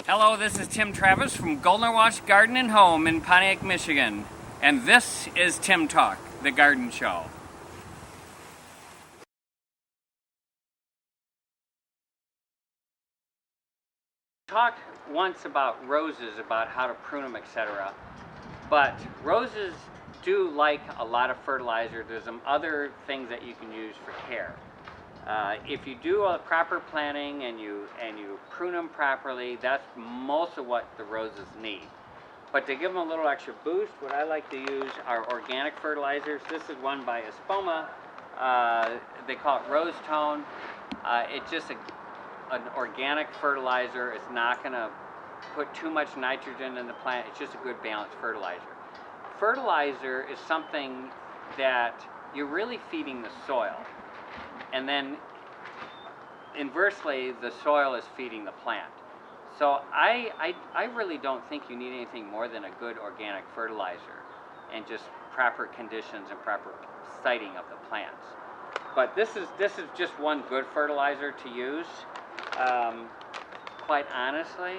Hello, this is Tim Travis from Goldner Wash Garden and Home in Pontiac, Michigan. And this is Tim Talk, the garden show. Talked once about roses, about how to prune them, etc. But roses do like a lot of fertilizer. There's some other things that you can use for care. If you do a proper planting and you prune them properly, that's most of what the roses need. But to give them a little extra boost, what I like to use are organic fertilizers. This is one by Espoma. They call it Rose Tone. It's just an organic fertilizer. It's not going to put too much nitrogen in the plant. It's just a good balanced fertilizer. Fertilizer is something that you're really feeding the soil. And then, inversely, the soil is feeding the plant. So I really don't think you need anything more than a good organic fertilizer and just proper conditions and proper siting of the plants. But this is just one good fertilizer to use. Quite honestly,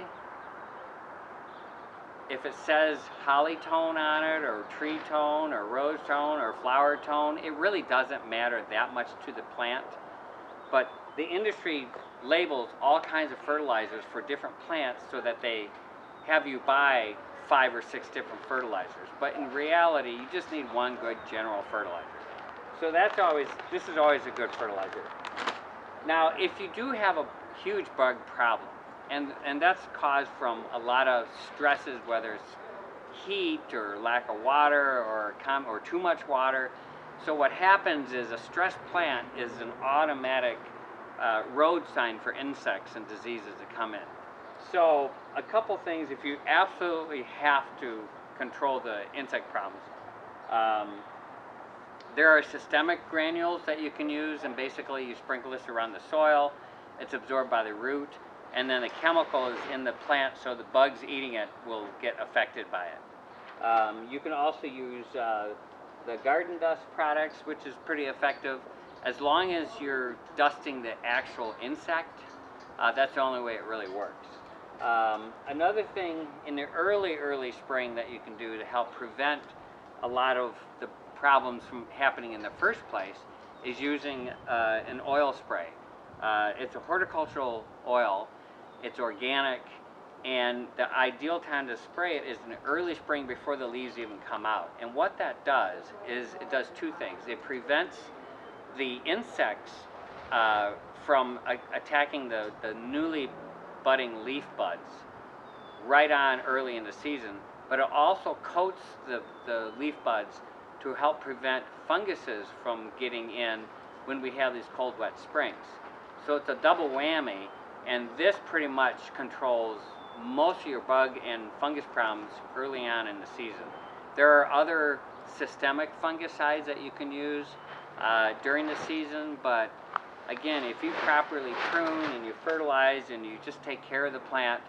if it says holly tone on it, or tree tone, or rose tone, or flower tone, it really doesn't matter that much to the plant. But the industry labels all kinds of fertilizers for different plants so that they have you buy 5 or 6 different fertilizers. But in reality, you just need one good general fertilizer. So this is always a good fertilizer. Now, if you do have a huge bug problem, and that's caused from a lot of stresses, whether it's heat or lack of water or too much water. So what happens is a stressed plant is an automatic road sign for insects and diseases to come in. So a couple things, if you absolutely have to control the insect problems, there are systemic granules that you can use, and basically you sprinkle this around the soil. It's absorbed by the root, and then the chemical is in the plant, so the bugs eating it will get affected by it. You can also use the garden dust products, which is pretty effective. As long as you're dusting the actual insect, that's the only way it really works. Another thing in the early spring that you can do to help prevent a lot of the problems from happening in the first place is using an oil spray. It's a horticultural oil. It's organic, and the ideal time to spray it is in the early spring before the leaves even come out. And what that does is it does two things. It prevents the insects from attacking the newly budding leaf buds right on early in the season, but it also coats the leaf buds to help prevent funguses from getting in when we have these cold, wet springs. So it's a double whammy, and this pretty much controls most of your bug and fungus problems early on in the season. There are other systemic fungicides that you can use during the season, but again, if you properly prune and you fertilize and you just take care of the plant,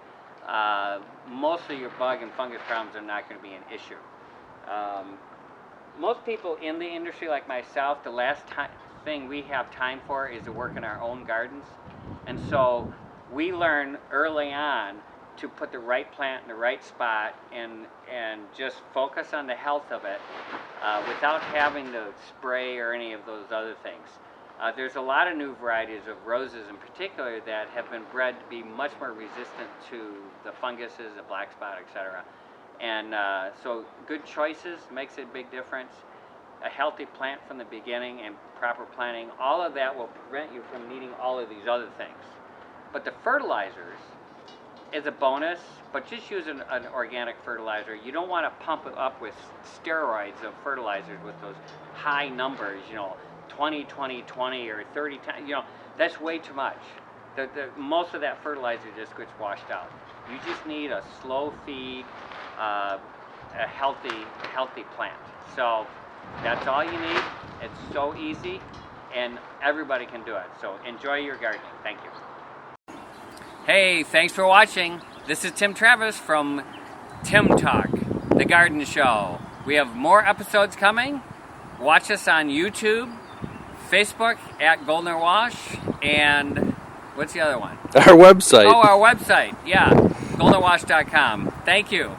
most of your bug and fungus problems are not going to be an issue. Most people in the industry, like myself, the last thing we have time for is to work in our own gardens. And so we learn early on to put the right plant in the right spot and just focus on the health of it without having to spray or any of those other things. There's a lot of new varieties of roses in particular that have been bred to be much more resistant to the funguses, the black spot, etc. And so good choices makes a big difference. A healthy plant from the beginning and proper planting, all of that will prevent you from needing all of these other things. But the fertilizers is a bonus, but just use an organic fertilizer. You don't want to pump it up with steroids of fertilizers with those high numbers, 20, 20, 20, or 30 times, that's way too much. Most of that fertilizer just gets washed out. You just need a slow feed, a healthy plant. So that's all you need. It's so easy, and everybody can do it. So enjoy your gardening. Thank you. Hey, thanks for watching. This is Tim Travis from Tim Talk, the garden show. We have more episodes coming. Watch us on YouTube, Facebook at Goldner Wash, and what's the other one? Our website. Oh, our website, yeah. goldenwash.com. Thank you.